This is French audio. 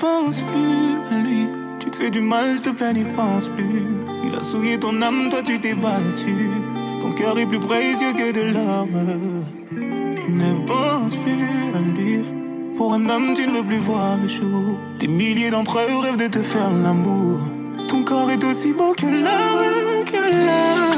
pense plus à lui. Tu te fais du mal, s'il te plaît, n'y pense plus. Il a souillé ton âme, toi tu t'es battu. Ton cœur est plus précieux que de l'or. Ne pense plus à lui. Pour un homme, tu ne veux plus voir le jour. Des milliers d'entre eux rêvent de te faire l'amour. Ton corps est aussi beau que l'or, que l'or.